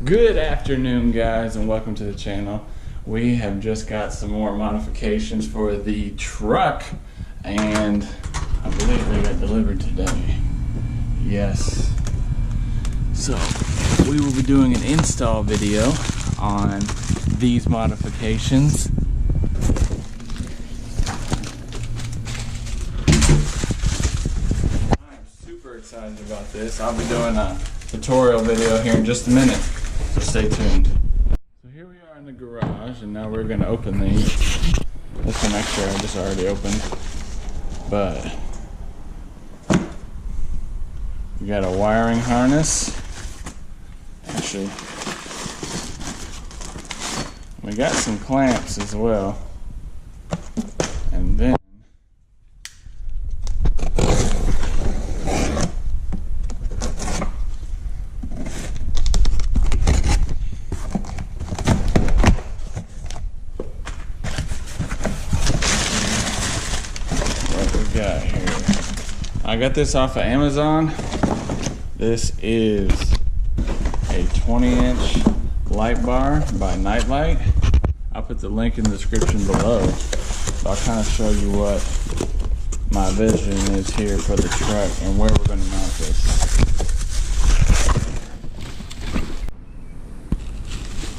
Good afternoon, guys, and welcome to the channel. We have just got some more modifications for the truck, and I believe they got delivered today. Yes. So we will be doing an install video on these modifications. I'm super excited about this. I'll be doing a tutorial video here in just a minute, so stay tuned. So here we are in the garage, and now we're going to open these. This one actually I just already opened, but we got a wiring harness. Actually, we got some clamps as well, and then got here. I got this off of Amazon. This is a 20-inch light bar by Nightlight. I'll put the link in the description below. But I'll kind of show you what my vision is here for the truck and where we're going to mount this.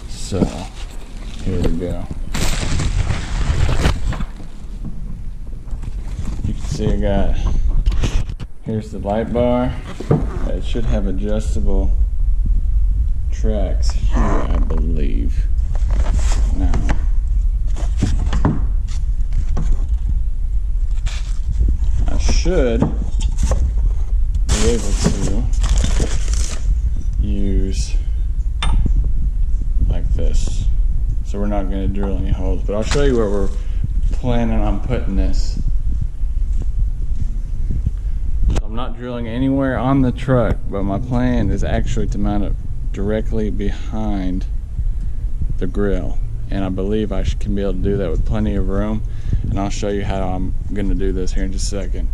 So, here we go. See, I got, here's the light bar. It should have adjustable tracks here, I believe. Now, I should be able to use like this. So we're not going to drill any holes, but I'll show you where we're planning on putting this. I'm not drilling anywhere on the truck, but my plan is actually to mount it directly behind the grill, and I believe I can be able to do that with plenty of room, and I'll show you how I'm going to do this here in just a second.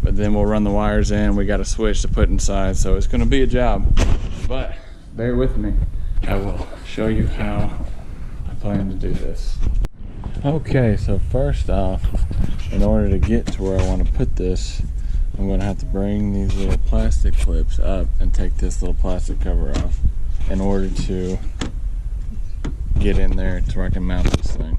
But then we'll run the wires in. We got a switch to put inside, so it's going to be a job, but bear with me. I will show you how I plan to do this. Okay, so first off, in order to get to where I want to put this, I'm going to have to bring these little plastic clips up and take this little plastic cover off in order to get in there to where I can mount this thing.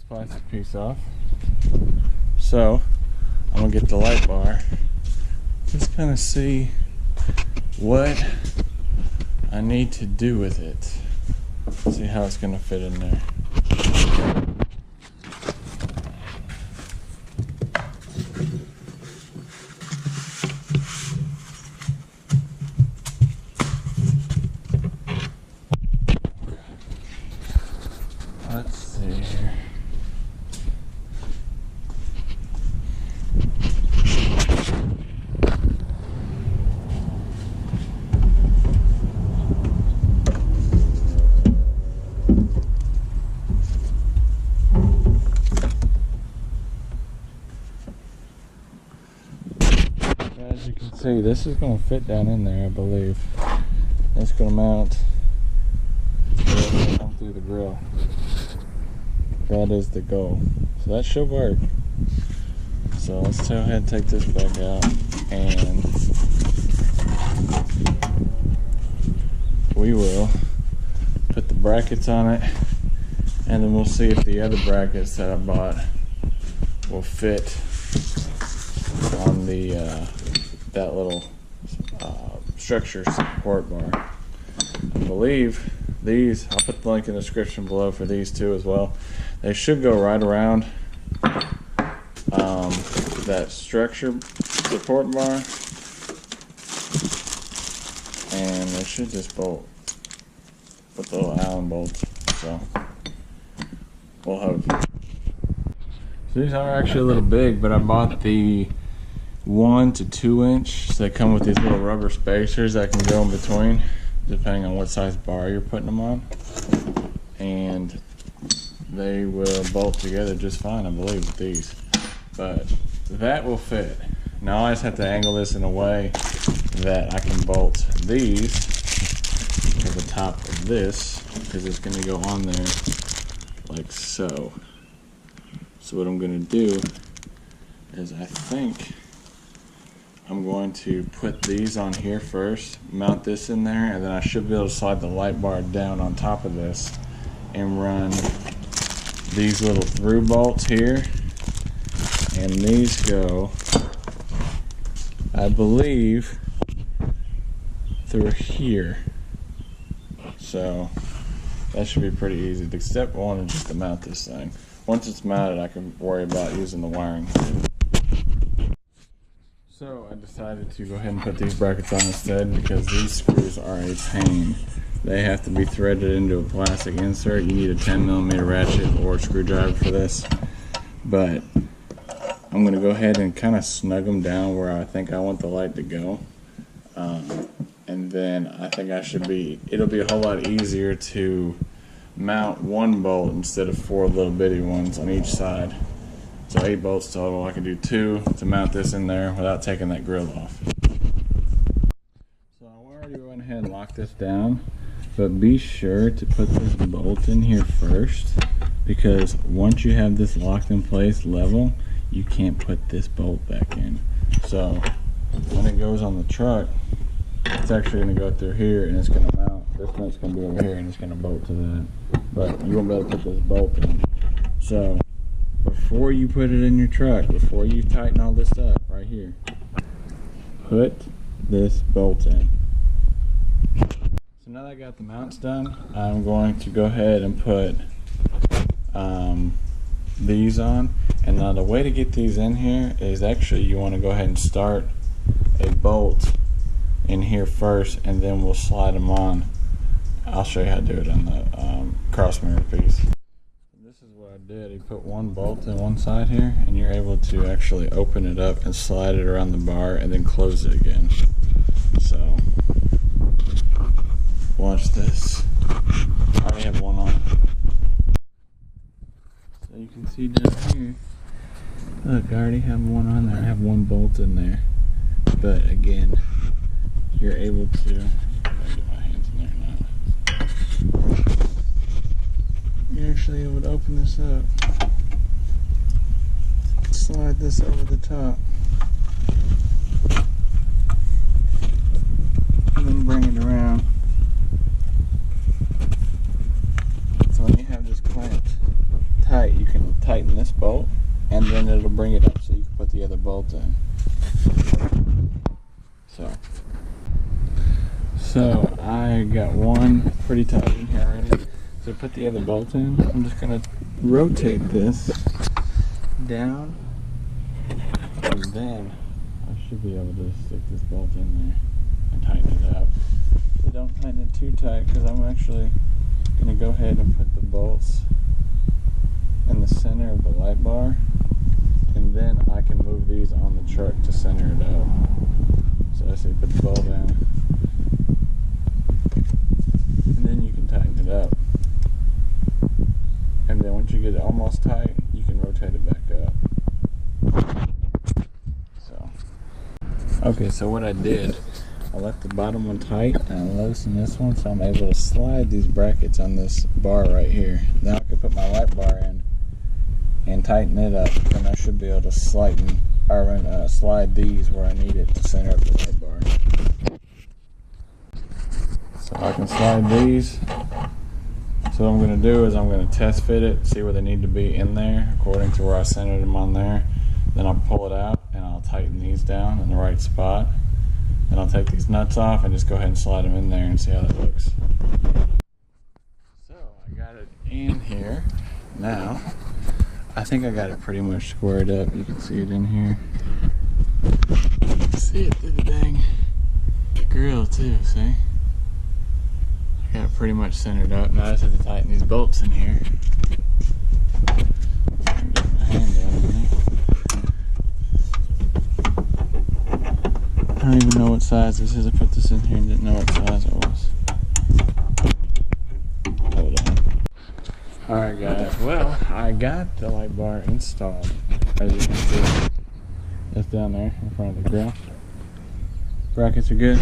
Plastic piece off. So I'm gonna get the light bar, just kind of see what I need to do with it, see how it's gonna fit in there. Let's see here. As you can see, this is going to fit down in there, I believe. It's going to mount through the grill. That is the goal. So that should work. So let's go ahead and take this back out, and we will put the brackets on it, and then we'll see if the other brackets that I bought will fit on the that little structure support bar. I believe these, I'll put the link in the description below for these two as well. They should go right around that structure support bar, and they should just bolt with the little Allen bolts. So we'll hope. So these are actually a little big, but I bought the 1 to 2 inch. So they come with these little rubber spacers that can go in between, depending on what size bar you're putting them on. And they will bolt together just fine, I believe, with these. But that will fit. Now I just have to angle this in a way that I can bolt these to the top of this, because it's going to go on there like so. So what I'm going to do is I think I'm going to put these on here first, mount this in there, and then I should be able to slide the light bar down on top of this and run these little through bolts here, and these go, I believe, through here. So that should be pretty easy. The step one is just to mount this thing. Once it's mounted, I can worry about using the wiring. So I decided to go ahead and put these brackets on instead, because these screws are a pain. They have to be threaded into a plastic insert. You need a 10mm ratchet or screwdriver for this. But I'm going to go ahead and kind of snug them down where I think I want the light to go. And then I think it'll be a whole lot easier to mount one bolt instead of 4 little bitty ones on each side. So 8 bolts total. I can do 2 to mount this in there without taking that grill off. So I already went ahead and locked this down, but be sure to put this bolt in here first, because once you have this locked in place level, you can't put this bolt back in. So when it goes on the truck, it's actually going to go through here and it's going to mount. This nut's going to be over here and it's going to bolt to that. But you won't be able to put this bolt in. So before you put it in your truck, before you tighten all this up right here, put this bolt in. So now that I got the mounts done, I'm going to go ahead and put these on. And now the way to get these in here is actually you want to go ahead and start a bolt in here first, and then we'll slide them on. I'll show you how to do it on the cross mirror piece. This is what I did. You put one bolt in one side here, and you're able to actually open it up and slide it around the bar and then close it again. So watch this. I already have one on. So you can see down here, look, I already have one on there. I have one bolt in there. But again, you're able to, get my hands in there now. You're actually able to open this up, slide this over the top, and then bring it around. So when you have this clamped tight, you can tighten this bolt, and then it'll bring it up so you can put the other bolt in. So I got one pretty tight in here already. So put the other bolt in. I'm just gonna rotate this down, and then I should be able to stick this bolt in there and tighten it up. So don't tighten it too tight, because I'm actually gonna go ahead and put the bolts in the center of the light bar, and then I can move these on the truck to center it up. So I say put the bolt in, and then you can tighten it up. And then once you get it almost tight, you can rotate it back up. So, okay, so what I did, I left the bottom one tight and I loosened this one, so I'm able to slide these brackets on this bar right here. Now I can put my light bar in and tighten it up, and I should be able to slide these where I need it to center up the light bar. So I can slide these. So what I'm going to do is I'm going to test fit it, see where they need to be in there according to where I centered them on there. Then I'll pull it out and I'll tighten these down in the right spot. Then I'll take these nuts off and just go ahead and slide them in there and see how that looks. So I got it in here. Now I think I got it pretty much squared up. You can see it in here. See it through the dang grill too, see? Got it pretty much centered up. Now I just have to tighten these bolts in here. Get my hand down in there. don't even know what size this is. I put this in here and didn't know what size it was. Hold on. Alright guys, well, I got the light bar installed. As you can see, it's down there in front of the grill. Brackets are good.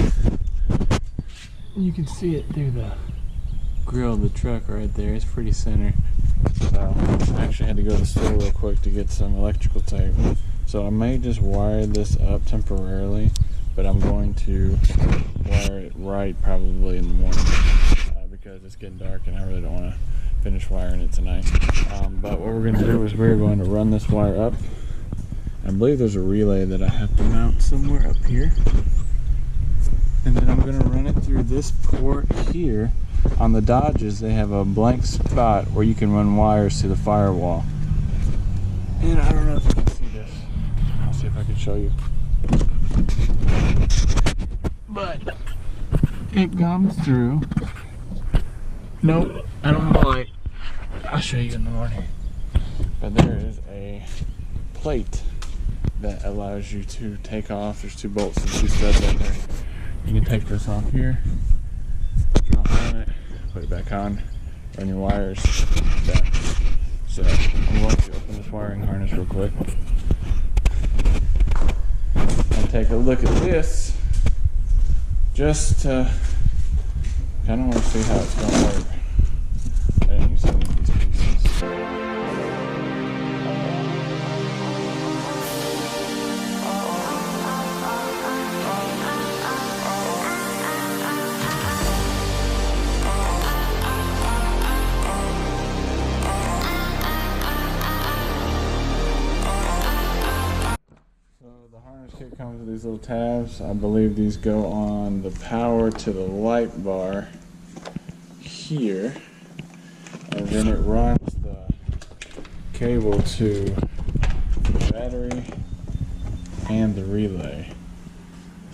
You can see it through the grill of the truck right there. It's pretty center. So I actually had to go to the store real quick to get some electrical tape. So I may just wire this up temporarily, but I'm going to wire it right probably in the morning because it's getting dark and I really don't want to finish wiring it tonight. But what we're going to do is we're going to run this wire up. I believe there's a relay that I have to mount somewhere up here. And then I'm going to run it through this port here. On the Dodges, they have a blank spot where you can run wires to the firewall. And I don't know if you can see this. I'll see if I can show you. But it comes through. Nope, I don't have a light. I'll show you in the morning. But there is a plate that allows you to take off. There's 2 bolts and 2 studs right there. You can take this off here, drill on it, put it back on, run your wires back. So I'm going to open this wiring harness real quick and take a look at this just to kind of want to see how it's going to work. I didn't use any of these pieces. Kit comes with these little tabs. I believe these go on the power to the light bar here, and then it runs the cable to the battery and the relay.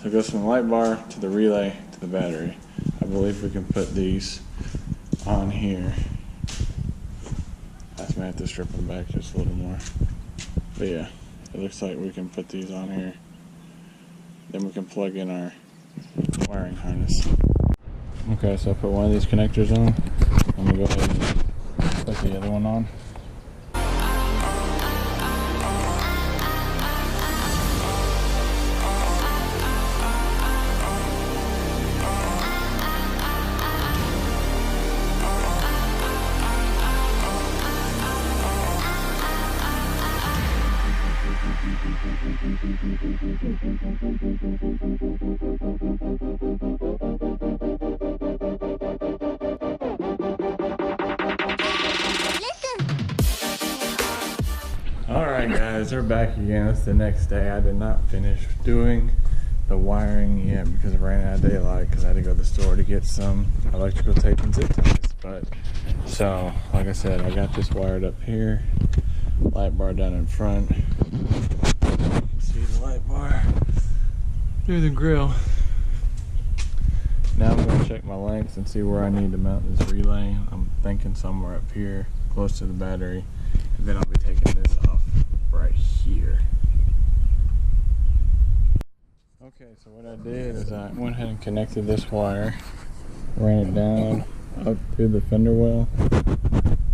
So it goes from the light bar to the relay to the battery. I believe we can put these on here. I may have to strip them back just a little more, but yeah, it looks like we can put these on here. Then we can plug in our wiring harness. Okay, so I put one of these connectors on. I'm gonna go ahead and put the other one on. Alright guys, we're back again. It's the next day. I did not finish doing the wiring yet because I ran out of daylight because I had to go to the store to get some electrical tape and zip ties. But so, like I said, I got this wired up here, light bar down in front. You can see the light bar through the grill. Now I'm going to check my lengths and see where I need to mount this relay. I'm thinking somewhere up here, close to the battery. And then I'll be taking this off right here. Okay, so what I did is I went ahead and connected this wire, ran it down up through the fender well,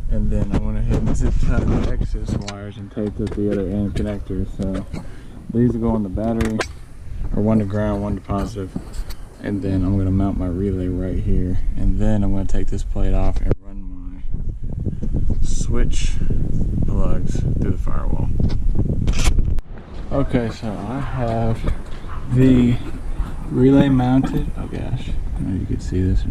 and then I went ahead and zip tied the excess wires and taped up the other end connectors. So these will go on the battery, or one to ground, one to positive, and then I'm going to mount my relay right here, and then I'm going to take this plate off and run my switch plugs through the firewall. Okay, so I have the relay mounted. Oh gosh, I don't know if you can see this.